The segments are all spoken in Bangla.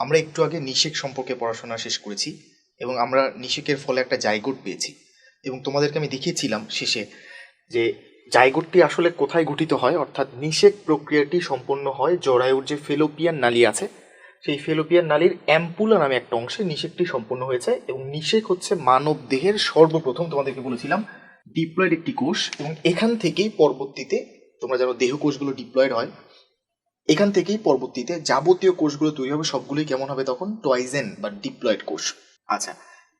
আমরা একটু আগে নিষেক সম্পর্কে পড়াশোনা শেষ করেছি এবং আমরা নিষেকের ফলে একটা জাইগোট পেয়েছি এবং তোমাদেরকে আমি দেখিয়েছিলাম শেষে যে জাইগোটটি আসলে কোথায় গঠিত হয়, অর্থাৎ নিষেক প্রক্রিয়াটি সম্পন্ন হয় জরায়ুর যে ফেলোপিয়ান নালী আছে সেই ফেলোপিয়ান নালীর অ্যাম্পুলা নামে একটা অংশে নিষেকটি সম্পন্ন হয়েছে। এবং নিষেক হচ্ছে মানব দেহের সর্বপ্রথম, তোমাদেরকে বলেছিলাম, ডিপ্লয়েড একটি কোষ এবং এখান থেকেই পরবর্তীতে তোমরা জানো দেহ কোষগুলো ডিপ্লয়েড হয়, এখান থেকেই পরবর্তীতে যাবতীয় কোষগুলো তৈরি হবে, সবগুলোই কেমন হবে তখন টয়েজেন বা ডিপ্লয়েড কোষ। আচ্ছা,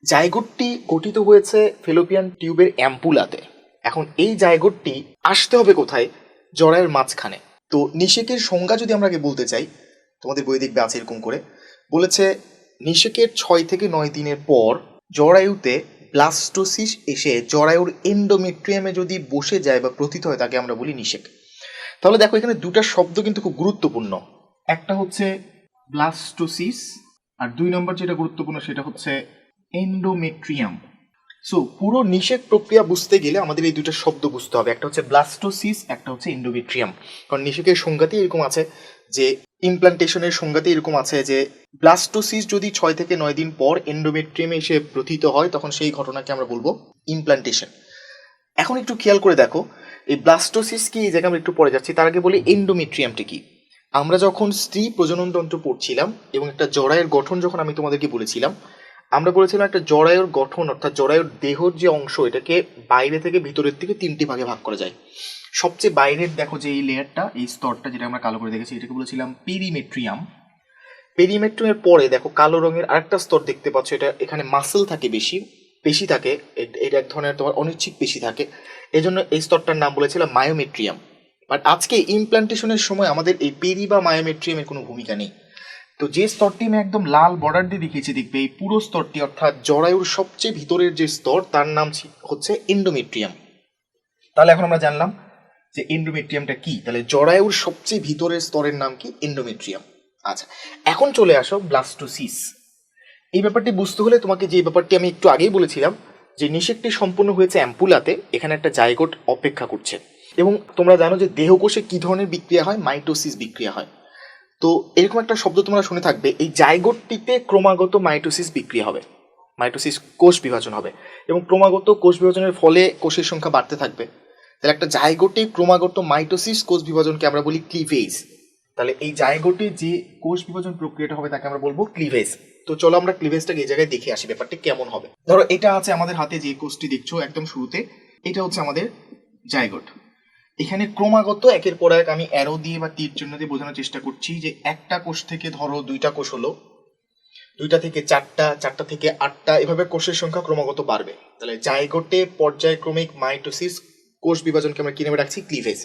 জাইগোটটি গঠিত হয়েছে ফেলোপিয়ান টিউবের অ্যাম্পুলাতে। এখন এই জাইগোটটি আসতে হবে কোথায়? জরায়ুর মাঝখানে। তো নিষেকের সংজ্ঞা যদি আমরা আগে বলতে চাই, তোমাদের বই দেখবে আছে এরকম করে বলেছে, নিষেকের 6 থেকে 9 দিনের পর জরায়ুতে ব্লাস্টোসিস এসে জরায়ুর এন্ডোমেট্রিয়ামে যদি বসে যায় বা প্রথিত হয় তাকে আমরা বলি নিষেক। তাহলে দেখো এখানে দুটা শব্দ কিন্তু খুব গুরুত্বপূর্ণ, একটা হচ্ছে ব্লাস্টোসিস আর 2 নম্বর যেটা গুরুত্বপূর্ণ সেটা হচ্ছে এন্ডোমেট্রিয়াম। সো পুরো নিষেক প্রক্রিয়া বুঝতে গেলে আমাদের এই দুটো শব্দ বুঝতে হবে, একটা হচ্ছে ব্লাস্টোসিস, একটা হচ্ছে এন্ডোমেট্রিয়াম। কারণ নিষেকের সংজ্ঞাতে এরকম আছে যে ইমপ্লান্টেশনের সংজ্ঞাতে এরকম আছে যে ব্লাস্টোসিস যদি 6 থেকে 9 দিন পর এন্ডোমেট্রিয়ামে এসে প্রথিত হয় তখন সেই ঘটনাকে আমরা বলবো ইমপ্লান্টেশন। এখন একটু খেয়াল করে দেখো এই ব্লাস্টোসিস কি, এই জায়গায় আমরা একটু পরে যাচ্ছি, তার আগে বলি এন্ডোমেট্রিয়ামটি কি। আমরা যখন স্ত্রী প্রজননতন্ত্র পড়ছিলাম এবং একটা জরায়ুর গঠন যখন আমি তোমাদেরকে বলেছিলাম, আমরা বলেছিলাম একটা জরায়ুর গঠন অর্থাৎ জরায়ুর দেহর যে অংশ এটাকে বাইরে থেকে ভিতরের দিকে 3টি ভাগে ভাগ করা যায়। সবচেয়ে বাইরের দেখো যে এই লেয়ারটা, এই স্তরটা যেটা আমরা কালো করে দেখেছি এটাকে বলেছিলাম পেরিমেট্রিয়াম। পেরিমেট্রিয়ামের পরে দেখো কালো রঙের আরেকটা স্তর দেখতে পাচ্ছ, এটা এখানে মাসেল থাকে, পেশি থাকে, এটা এক ধরনের তোমার অনিচ্ছিক পেশি থাকে, এই জন্য এই স্তরটার নাম বলেছিলাম মায়োমেট্রিয়াম। বাট আজকে ইমপ্লান্টেশনের সময় আমাদের এই পেরি বা মায়োমেট্রিয়ামের কোনো ভূমিকা নেই। তো যে স্তরটি আমি একদম লাল বর্ডার দিয়ে দেখিয়েছি দেখবে, এই পুরো স্তরটি অর্থাৎ জরায়ুর সবচেয়ে ভিতরের যে স্তর তার নাম হচ্ছে এন্ডোমেট্রিয়াম। তাহলে এখন আমরা জানলাম যে এন্ডোমেট্রিয়ামটা কি, তাহলে জরায়ুর সবচেয়ে ভিতরের স্তরের নাম কি? এন্ডোমেট্রিয়াম। আচ্ছা, এখন চলে আসো ব্লাস্টোসিস। এই ব্যাপারটি বুঝতে হলে তোমাকে যে ব্যাপারটি আমি একটু আগেই বলেছিলাম যে নিষেকটি সম্পূর্ণ হয়েছে অ্যাম্পুলাতে, এখানে একটা জাইগোট অপেক্ষা করছে। এবং তোমরা জানো যে দেহকোষে কি ধরনের বিক্রিয়া হয়? মাইটোসিস বিক্রিয়া হয়। তো এরকম একটা শব্দ তোমরা শুনে থাকবে, এই জাইগোটটিতে ক্রমাগত মাইটোসিস বিক্রিয়া হবে, মাইটোসিস কোষ বিভাজন হবে এবং ক্রমাগত কোষ বিভাজনের ফলে কোষের সংখ্যা বাড়তে থাকবে। তাহলে একটা জাইগোটে ক্রমাগত মাইটোসিস কোষ বিভাজনকে আমরা বলি ক্লিভেজ। তাহলে এই জাইগোটে যে কোষ বিভাজন প্রক্রিয়াটা হবে তাকে আমরা বলবো ক্লিভেজ। তো চলো আমরা ক্লিভেজটাকে এই জায়গায় দেখে আসি ব্যাপারটি কেমন হবে। ধরো এটা আছে আমাদের হাতে যে কোষটি দেখছো একদম শুরুতে, এটা হচ্ছে আমাদের জাইগোট। এখানে ক্রমাগত একের পর এক আমি অ্যারো দিয়ে বা তীর চিহ্ন দিয়ে বোঝানোর চেষ্টা করছি যে একটা কোষ থেকে ধরো 2টা কোষ হলো, 2টা থেকে 4টা, 4টা থেকে 8টা, এভাবে কোষের সংখ্যা ক্রমাগত বাড়বে। তাহলে জাইগোটে পর্যায়ক্রমিক মাইটোসিস কোষ বিভাজনকে আমরা কি নামে রাখছি? ক্লিভেজ।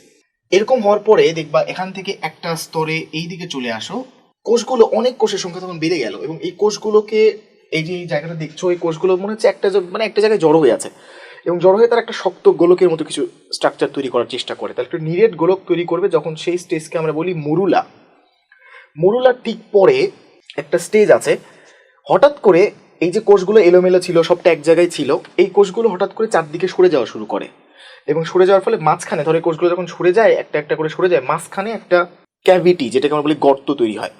এরকম হওয়ার পরে দেখবা এখান থেকে একটা স্তরে এই দিকে চলে আসো, কোষগুলো অনেক কোষের সংখ্যা তখন বেড়ে গেল এবং এই কোষগুলোকে, এই যে এই জায়গাটা দেখছো, এই কোষগুলো মনে হচ্ছে একটা জায়গায় জড়ো হয়ে আছে এবং জড়ো হয়ে তার একটা শক্ত গোলকের মতো কিছু স্ট্রাকচার তৈরি করার চেষ্টা করে। তাহলে একটা নিরেট গোলক তৈরি করবে, যখন সেই স্টেজকে আমরা বলি মরুলা। মরুলার ঠিক পরে একটা স্টেজ আছে, হঠাৎ করে এই যে কোষগুলো এলোমেলো ছিল, সবটা এক জায়গায় ছিল, এই কোষগুলো হঠাৎ করে চারদিকে সরে যাওয়া শুরু করে এবং সরে যাওয়ার ফলে মাঝখানে, ধরো কোষগুলো যখন সরে যায় একটা একটা করে সরে যায়, মাঝখানে একটা ক্যাভিটি যেটাকে আমরা বলি গর্ত তৈরি হয়।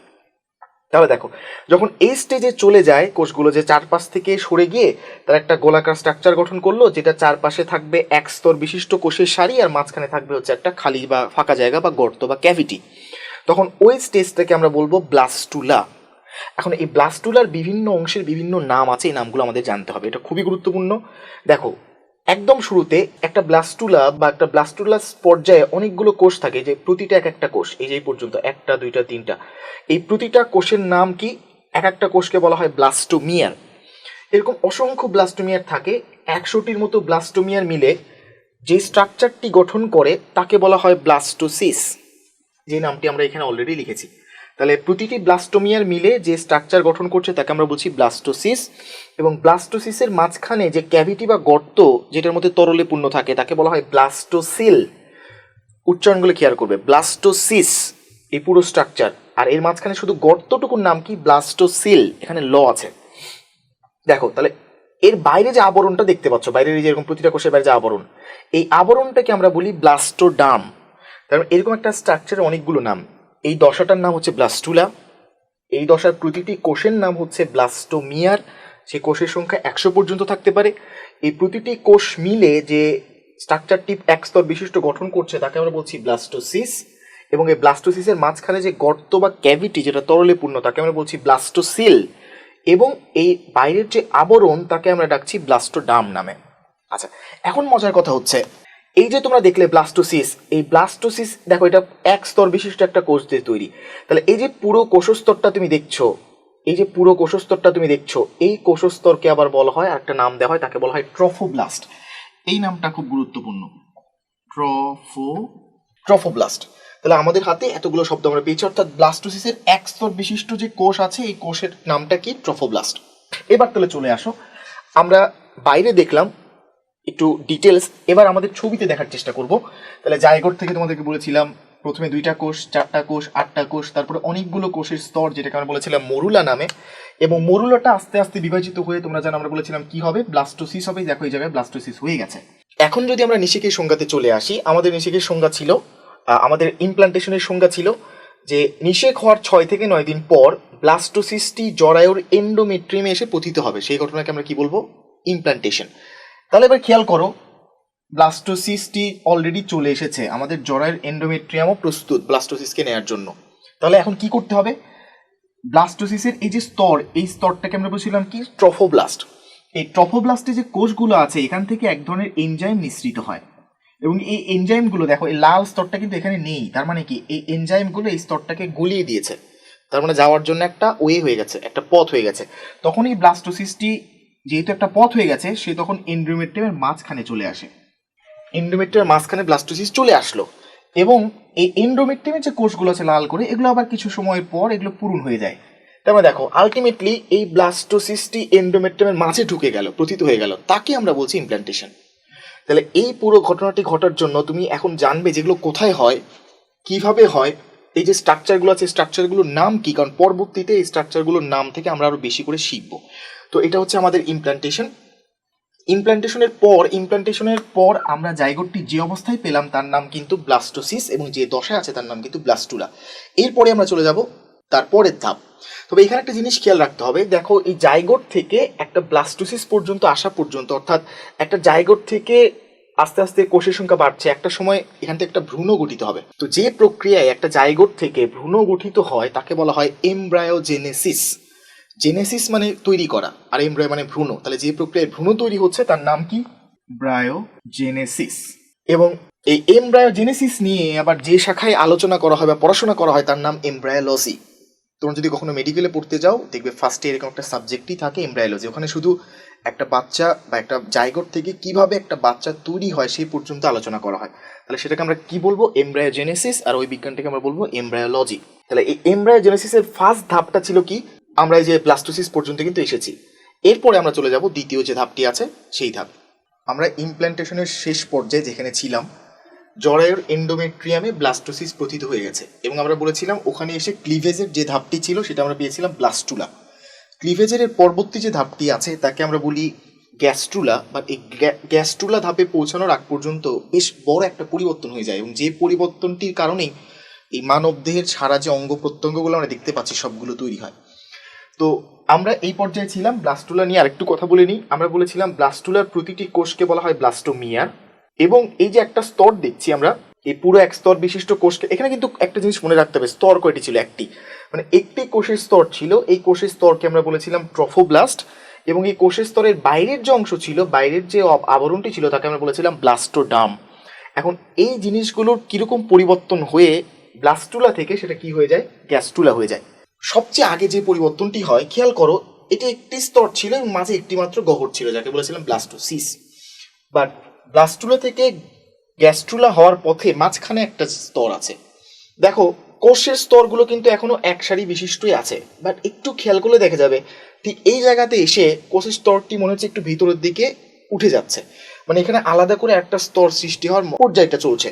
তাহলে দেখো যখন এই স্টেজে চলে যায় কোষগুলো, যে চারপাশ থেকে সরে গিয়ে তার একটা গোলাকার স্ট্রাকচার গঠন করলো, যেটা চারপাশে থাকবে এক স্তর বিশিষ্ট কোষের সারি আর মাঝখানে থাকবে হচ্ছে একটা খালি বা ফাঁকা জায়গা বা গর্ত বা ক্যাভিটি, তখন ওই স্টেজটাকে আমরা বলবো ব্লাস্টুলা। এখন এই ব্লাস্টুলার বিভিন্ন অংশের বিভিন্ন নাম আছে, এই নামগুলো আমাদের জানতে হবে, এটা খুবই গুরুত্বপূর্ণ। দেখো একদম শুরুতে একটা ব্লাস্টুলা বা একটা ব্লাস্টুলাস পর্যায়ে অনেকগুলো কোষ থাকে, যে প্রতিটা এক একটা কোষ, এই যে এই পর্যন্ত 1টা 2টা 3টা, এই প্রতিটা কোষের নাম কি? এক একটা কোষকে বলা হয় ব্লাস্টোমিয়ার। এরকম অসংখ্য ব্লাস্টোমিয়ার থাকে, 100টির মতো ব্লাস্টোমিয়ার মিলে যে স্ট্রাকচারটি গঠন করে তাকে বলা হয় ব্লাস্টোসিস, যে নামটি আমরা এখানে অলরেডি লিখেছি। তাহলে প্রতিটি ব্লাস্টোমিয়ার মিলে যে স্ট্রাকচার গঠন করছে তাকে আমরা বলছি ব্লাস্টোসিস, এবং ব্লাস্টোসিসের মাঝখানে যে ক্যাভিটি বা গর্ত যেটার মধ্যে তরলে পূর্ণ থাকে তাকে বলা হয় ব্লাস্টোসিল। উচ্চারণগুলো খেয়াল করবে, ব্লাস্টোসিস এই পুরো স্ট্রাকচার, আর এর মাঝখানে শুধু গর্তটুকুর নাম কি? ব্লাস্টোসিল, এখানে ল আছে। দেখো তাহলে এর বাইরে যে আবরণটা দেখতে পাচ্ছ, বাইরের এই যে এরকম প্রতিটা কোষের বাইরে যে আবরণ, এই আবরণটাকে আমরা বলি ব্লাস্টোডার্ম। তার এরকম একটা স্ট্রাকচারের অনেকগুলো নাম, এই দশাটার নাম হচ্ছে ব্লাস্টুলা, এই দশার প্রতিটি কোষের নাম হচ্ছে ব্লাস্টোমিয়ার। সেই কোষের সংখ্যা 100 পর্যন্ত থাকতে পারে। এই প্রতিটি কোষ মিলে যে স্ট্রাকচারটি এক স্তর বিশিষ্ট গঠন করছে তাকে আমরা বলছি ব্লাস্টোসিস, এবং এই ব্লাস্টোসিসের মাঝখানে যে গর্ত বা ক্যাভিটি যেটা তরলে পূর্ণ তাকে আমরা বলছি ব্লাস্টোসিল, এবং এই বাইরের যে আবরণ তাকে আমরা ডাকছি ব্লাস্টোডার্ম নামে। আচ্ছা, এখন মজার কথা হচ্ছে এই যে তোমরা দেখলে ব্লাস্টোসিস, এই ব্লাস্টোসিস দেখো এটা এক স্তর বিশিষ্ট একটা কোষ দিয়ে তৈরি। তাহলে এই যে পুরো কোষস্তরটা তুমি দেখছো, এই যে পুরো কোষস্তরটা তুমি দেখছো, এই কোষস্তরকে আবার বলা হয়, একটা নাম দেওয়া হয়, তাকে বলা হয় ট্রফোব্লাস্ট। এই নামটা খুব গুরুত্বপূর্ণ, ট্রফোব্লাস্ট। তাহলে আমাদের হাতে এতগুলো শব্দ আমরা পেয়েছি, অর্থাৎ ব্লাস্টোসিসের এক স্তর বিশিষ্ট যে কোষ আছে এই কোষের নামটা কি? ট্রফোব্লাস্ট। এবার তাহলে চলে আসো, আমরা বাইরে দেখলাম একটু ডিটেলস, এবার আমাদের ছবিতে দেখার চেষ্টা করব। তাহলে জাইগোট থেকে তোমাদেরকে বলেছিলাম প্রথমে 2টা কোষ, 4টা কোষ, 8টা কোষ, তারপরে অনেকগুলো কোষের স্তর যেটাকে আমরা বলেছিলাম মরুলা নামে, এবং মরুলাটা আস্তে আস্তে বিভাজিত হয়ে তোমরা জানো আমরা বলেছিলাম কি হবে? ব্লাস্টোসিস হবে। দেখো এই জায়গায় ব্লাস্টোসিস হয়ে গেছে। এখন যদি আমরা নিষেকের সংজ্ঞাতে চলে আসি, আমাদের নিষেকের সংজ্ঞা ছিল, আমাদের ইমপ্লান্টেশনের সংজ্ঞা ছিল যে নিষেক হওয়ার 6 থেকে 9 দিন পর ব্লাস্টোসিসটি জরায়ুর এন্ডোমেট্রিয়ামে এসে পতিত হবে। সেই ঘটনাকে আমরা কি বলবো? ইমপ্লান্টেশন। তাহলে এবার খেয়াল করো, ব্লাস্টোসিসটি অলরেডি চলে এসেছে, আমাদের জরায়ুর এন্ডোমেট্রিয়ামও প্রস্তুত ব্লাস্টোসিসকে নেওয়ার জন্য। তাহলে এখন কি করতে হবে? ব্লাস্টোসিসের এই যে স্তর, এই স্তরটাকে আমরা বলছিলাম কি? ট্রফোব্লাস্ট। এই ট্রফোব্লাস্টে যে কোষগুলো আছে এখান থেকে এক ধরনের এনজাইম নিঃসৃত হয়, এবং এই এনজাইমগুলো দেখো এই লাল স্তরটা কিন্তু এখানে নেই, তার মানে কি? এই এনজাইমগুলো এই স্তরটাকে গলিয়ে দিয়েছে, তার মানে যাওয়ার জন্য একটা ওয়ে হয়ে গেছে, একটা পথ হয়ে গেছে। তখন এই ব্লাস্টোসিসটি যেহেতু একটা পথ হয়ে গেছে, সে তখন এন্ডোমেট্রিয়ামের মাঝখানে চলে আসে। এন্ডোমেট্রিয়ামের মাঝখানে ব্লাস্টোসিস চলে আসলো, এবং এই এন্ডোমেট্রিয়ামের যে কোষগুলো আছে লাল করে, এগুলো আবার কিছু সময়ের পর এগুলো পূরণ হয়ে যায়। তার মানে দেখো আলটিমেটলি এই ব্লাস্টোসিসটি এন্ডোমেট্রিয়ামের মাঝে ঢুকে গেল, প্রথিত হয়ে গেল, তাকে আমরা বলছি ইমপ্লান্টেশন। তাহলে এই পুরো ঘটনাটি ঘটার জন্য তুমি এখন জানবে যেগুলো কোথায় হয়, কিভাবে হয়, এই যে স্ট্রাকচারগুলো আছে স্ট্রাকচারগুলোর নাম কি, কারণ পরবর্তীতে এই স্ট্রাকচারগুলোর নাম থেকে আমরা আরো বেশি করে শিখবো। তো এটা হচ্ছে আমাদের ইমপ্লান্টেশন। ইমপ্লান্টেশনের পর আমরা জাইগোটটি যে অবস্থায় পেলাম তার নাম কিন্তু ব্লাস্টোসিস, এবং যে দশায় আছে তার নাম কিন্তু ব্লাস্টুলা। এরপরে আমরা চলে যাব তার পরের ধাপ। তবে এখানে একটা জিনিস খেয়াল রাখতে হবে, দেখো এই জাইগোট থেকে একটা ব্লাস্টোসিস পর্যন্ত আসা পর্যন্ত, অর্থাৎ একটা জাইগোট থেকে আস্তে আস্তে কোষের সংখ্যা বাড়ছে, একটা সময় এখান থেকে একটা ভ্রূণ গঠিত হবে। তো যে প্রক্রিয়ায় একটা জাইগোট থেকে ভ্রূণ গঠিত হয় তাকে বলা হয় এমব্রায়োজেনেসিস। জেনেসিস মানে তৈরি করা, আর এমব্রায়ো মানে ভ্রূণ। তাহলে যে প্রক্রিয়ায় ভ্রূণ তৈরি হচ্ছে তার নাম কি? ব্রায়োজেনেসিস। এবং এই এমব্রায়োজেনেসিস নিয়ে আবার যে শাখায় আলোচনা করা হয় বা পড়াশোনা করা হয় তার নাম এমব্রায়োলজি। তোমরা যদি কখনো মেডিকেলে পড়তে যাও দেখবে ফার্স্টে এরকম একটা সাবজেক্টই থাকে এমব্রায়োলজি। ওখানে শুধু একটা বাচ্চা বা একটা জাইগোট থেকে কিভাবে একটা বাচ্চা তৈরি হয় সেই পর্যন্ত আলোচনা করা হয়। তাহলে সেটাকে আমরা কি বলবো? এমব্রায়োজেনেসিস। আর ওই বিজ্ঞানটাকে আমরা বলবো এমব্রায়োলজি। তাহলে এই এমব্রায়োজেনেসিসের ফার্স্ট ধাপটা ছিল কি? আমরা এই যে ব্লাস্টোসিস পর্যন্ত কিন্তু এসেছি। এরপরে আমরা চলে যাব দ্বিতীয় যে ধাপটি আছে সেই ধাপ। আমরা ইমপ্ল্যান্টেশনের শেষ পর্যায়ে যেখানে ছিলাম, জরায়ুর এন্ডোমেট্রিয়ামে ব্লাস্টোসিস প্রথিত হয়ে গেছে, এবং আমরা বলেছিলাম ওখানে এসে ক্লিভেজের যে ধাপটি ছিল সেটা আমরা পেয়েছিলাম ব্লাস্টুলা। ক্লিভেজের পরবর্তী যে ধাপটি আছে তাকে আমরা বলি গ্যাস্ট্রুলা। বা এই গ্যাস্ট্রুলা ধাপে পৌঁছানোর আগ পর্যন্ত বেশ বড় একটা পরিবর্তন হয়ে যায়, এবং যে পরিবর্তনটির কারণেই এই মানব দেহের সারা যে অঙ্গ প্রত্যঙ্গগুলো আমরা দেখতে পাচ্ছি সবগুলো তৈরি হয়। তো আমরা এই পর্যায়ে ছিলাম। ব্লাস্টুলা নিয়ে আরেকটু কথা বলে নিই। আমরা বলেছিলাম ব্লাস্টুলার প্রতিটি কোষকে বলা হয় ব্লাস্টোমিয়ার, এবং এই যে একটা স্তর দেখছি আমরা, এই পুরো এক স্তর বিশিষ্ট কোষকে, এখানে কিন্তু একটা জিনিস মনে রাখতে হবে, স্তর কয়টি ছিল? একটি, মানে একটি কোষের স্তর ছিল। এই কোষের স্তরকে আমরা বলেছিলাম ট্রফোব্লাস্ট, এবং এই কোষের স্তরের বাইরের যে অংশ ছিল, বাইরের যে আবরণটি ছিল তাকে আমরা বলেছিলাম ব্লাস্টোডার্ম। এখন এই জিনিসগুলোর কিরকম পরিবর্তন হয়ে ব্লাস্টুলা থেকে সেটা কি হয়ে যায়? গ্যাস্ট্রুলা হয়ে যায়। সবচেয়ে আগে যে পরিবর্তনটি হয় খেয়াল করো, এটা একটি স্তর ছিল এবং মাঝে একটি মাত্র গহ্বর ছিল যাকে বলেছিলাম ব্লাস্টোসিস। বাট ব্লাস্টুলা থেকে গ্যাস্ট্রুলা হওয়ার পথে মাঝখানে একটা স্তর আছে। দেখো কোষের স্তরগুলো কিন্তু এখনো এক সারি বিশিষ্টই আছে, বাট একটু খেয়াল করলে দেখা যাবে ঠিক এই জায়গাতে এসে কোষের স্তরটি মনে হচ্ছে একটু ভিতরের দিকে উঠে যাচ্ছে, মানে এখানে আলাদা করে একটা স্তর সৃষ্টি হওয়ার পর্যায়টা চলছে।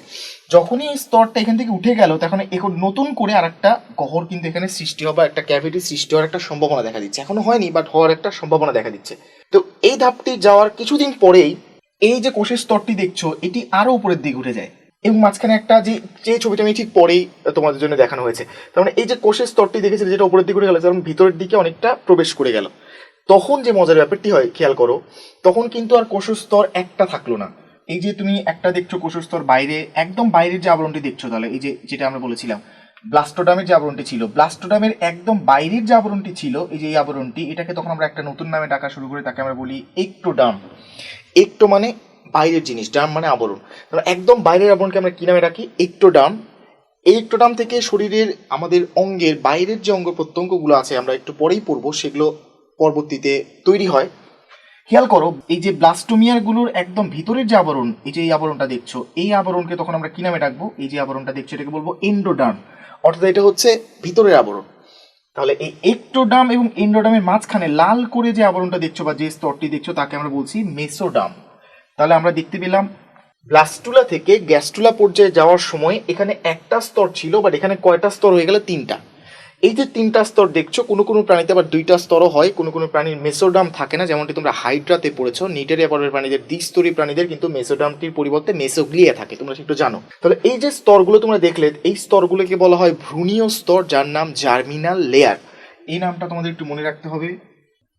যখনই এই স্তরটা এখান থেকে উঠে গেল তখন এখন নতুন করে আর একটা গহ্বর কিন্তু এখানে সৃষ্টি হবে, একটা ক্যাভিটি সৃষ্টি হওয়ার একটা সম্ভাবনা দেখা দিচ্ছে। এখনো হয়নি, বাট হওয়ার একটা সম্ভাবনা দেখা দিচ্ছে। তো এই ধাপটি যাওয়ার কিছুদিন পরেই এই যে কোষের স্তরটি দেখছো এটি আরো উপরের দিকে উঠে যায়, এবং মাঝখানে একটা যে যে ছবিটা আমি ঠিক পরেই তোমাদের জন্য দেখানো হয়েছে, তার মানে এই যে কোষের স্তরটি দেখেছিলে যেটা উপরের দিকে উঠে গেল, কারণ ভিতরের দিকে অনেকটা প্রবেশ করে গেল, তখন যে মজার ব্যাপারটি হয় খেয়াল করো, তখন কিন্তু আর কোষের স্তর একটা থাকলো না। এই যে তুমি একটা দেখছো কোষের স্তর বাইরে, একদম বাইরের যে আবরণটি দেখছো, তাহলে এই যে যেটা আমরা বলেছিলাম ব্লাস্টোডামের যে আবরণটি ছিল, ব্লাস্টোডামের একদম বাইরের যে আবরণটি ছিল, এই যে এই আবরণটি, এটাকে তখন আমরা একটা নতুন নামে ডাকা শুরু করি, তাকে আমরা বলি একটোডাম। একটো মানে বাইরের জিনিস, ডাম মানে আবরণ, তাহলে একদম বাইরের আবরণকে আমরা কি নামে ডাকি? একটোডাম। এই একটোডাম থেকে শরীরের আমাদের অঙ্গের বাইরের যে অঙ্গ প্রত্যঙ্গগুলো আছে, আমরা একটু পরেই পড়বো, সেগুলো পরবর্তীতে তৈরি হয়। খেয়াল করো, এই যে ব্লাস্টোমিয়ার গুলোর একদম ভিতরের যে আবরণ, এই যে এই আবরণটা দেখছো, এই আবরণকে তখন আমরা কি নামে ডাকবো? এই যে আবরণটা দেখছো এটাকে বলবো এন্ডোডার্ম, অর্থাৎ এটা হচ্ছে ভিতরের আবরণ। তাহলে এই একটোডাম এবং এন্ডোডামের মাঝখানে লাল করে যে আবরণটা দেখছো বা যে স্তরটি দেখছো, তাকে আমরা বলছি মেসোডাম। তাহলে আমরা দেখতে পেলাম ব্লাস্টুলা থেকে গ্যাস্টুলা পর্যায়ে যাওয়ার সময় এখানে একটা স্তর ছিল, বাট এখানে কয়টা স্তর হয়ে গেল? তিনটা। এই যে তিনটা স্তর দেখছো, কোনো কোনো প্রাণীতে আবার দুইটা স্তরও হয়, কোনো কোনো প্রাণীর মেসোডাম থাকে না, যেমনটি তোমরা হাইড্রাতে পড়েছো। নিটেরিয়া পর্বের প্রাণীদের দ্বিস্তরী প্রাণীদের কিন্তু মেসোডামটির পরিবর্তে মেসোগ্লিয়া থাকে, তোমরা একটু জানো। তাহলে এই যে স্তরগুলো তোমরা দেখলে, এই স্তরগুলোকে বলা হয় ভ্রূণীয় স্তর, যার নাম জার্মিনাল লেয়ার। এই নামটা তোমাদের একটু মনে রাখতে হবে,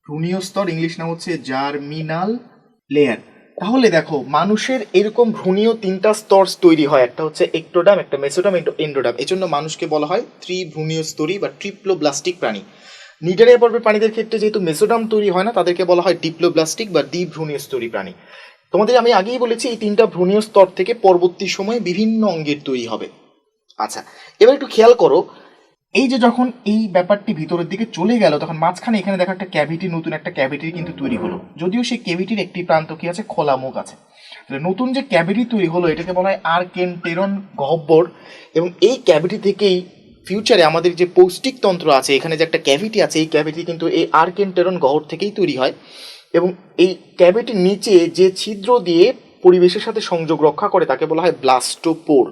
ভ্রূণীয় স্তর, ইংলিশ নাম হচ্ছে জার্মিনাল লেয়ার। তাহলে দেখো, মানুষের এরকম ভ্রূণীয় তিনটা স্তর তৈরি হয়, একটা হচ্ছে একটোডাম, একটা মেসোডাম, এন্ডোডাম। এই জন্য মানুষকে বলা হয় ত্রিভ্রূণীয় স্তরী বা ট্রিপ্লোব্লাস্টিক প্রাণী। নিডারিয়া পর্বের প্রাণীদের ক্ষেত্রে যেহেতু মেসোডাম তৈরি হয় না, তাদেরকে বলা হয় ডিপ্লোব্লাস্টিক বা দ্বিভ্রূণীয় স্তরী প্রাণী। তোমাদের আমি আগেই বলেছি এই তিনটা ভ্রূণীয় স্তর থেকে পরবর্তী সময়ে বিভিন্ন অঙ্গের তৈরি হবে। আচ্ছা, এবার একটু খেয়াল করো, এই যে যখন এই ব্যাপারটি ভিতরের দিকে চলে গেল, তখন মাঝখানে এখানে দেখো একটা ক্যাভিটি, নতুন একটা ক্যাভিটি কিন্তু তৈরি হলো, যদিও সেই ক্যাভিটির একটি প্রান্ত কি আছে? খোলা মুখ আছে। তাহলে নতুন যে ক্যাভিটি তৈরি হলো, এটাকে বলা হয় আর্কেন্টেরন গহ্বর। এবং এই ক্যাভিটি থেকেই ফিউচারে আমাদের যে পৌষ্টিকতন্ত্র আছে, এখানে যে একটা ক্যাভিটি আছে, এই ক্যাভিটি কিন্তু এই আর্কেন্টেরন গহ্বর থেকেই তৈরি হয়। এবং এই ক্যাভিটির নিচে যে ছিদ্র দিয়ে পরিবেশের সাথে সংযোগ রক্ষা করে, তাকে বলা হয় ব্লাস্টোপোর।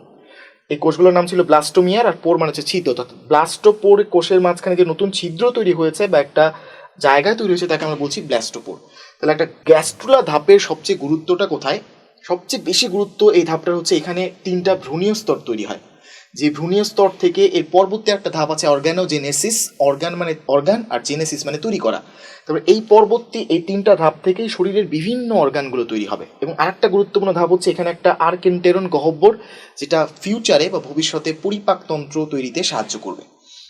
এই কোষগুলোর নাম ছিল ব্লাস্টোমিয়ার, আর পোর মানে হচ্ছে ছিদ্র। অর্থাৎ ব্লাস্টোপোর কোষের মাঝখানে যে নতুন ছিদ্র তৈরি হয়েছে বা একটা জায়গায় তৈরি হয়েছে, তাকে আমরা বলছি ব্লাস্টোপোর। তাহলে একটা গ্যাস্ট্রুলা ধাপের সবচেয়ে গুরুত্বটা কোথায়? সবচেয়ে বেশি গুরুত্ব এই ধাপটার হচ্ছে এখানে তিনটা ভ্রূণীয় স্তর তৈরি হয়। যে ভ্রূণীয় স্তর থেকে এর পরবর্তী একটা ধাপ আছে অর্গানোজেনেসিস। অর্গান মানে অর্গান, আর জেনেসিস মানে তৈরি করা। তারপরে এই পরবর্তী এই তিনটা ধাপ থেকেই শরীরের বিভিন্ন অর্গানগুলো তৈরি হবে। এবং আরেকটা গুরুত্বপূর্ণ ধাপ হচ্ছে এখানে একটা আর্কেন্টেরন গহ্বর, যেটা ফিউচারে বা ভবিষ্যতে পরিপাকতন্ত্র তৈরিতে সাহায্য করবে।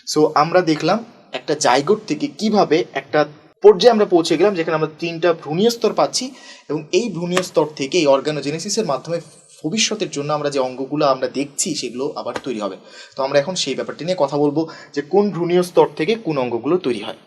সো আমরা দেখলাম একটা জাইগোট থেকে কিভাবে একটা পর্যায়ে আমরা পৌঁছে গেলাম, যেখানে আমরা তিনটা ভ্রূণীয় স্তর পাচ্ছি, এবং এই ভ্রূণীয় স্তর থেকে এই অর্গানোজেনেসিসের মাধ্যমে ভবিষ্যতের জন্য আমরা যে অঙ্গগুলো আমরা দেখছি সেগুলো আবার তৈরি হবে। তো আমরা এখন সেই ব্যাপারটি নিয়ে কথা বলবো, যে কোন ভ্রূণীয় স্তর থেকে কোন অঙ্গগুলো তৈরি হয়।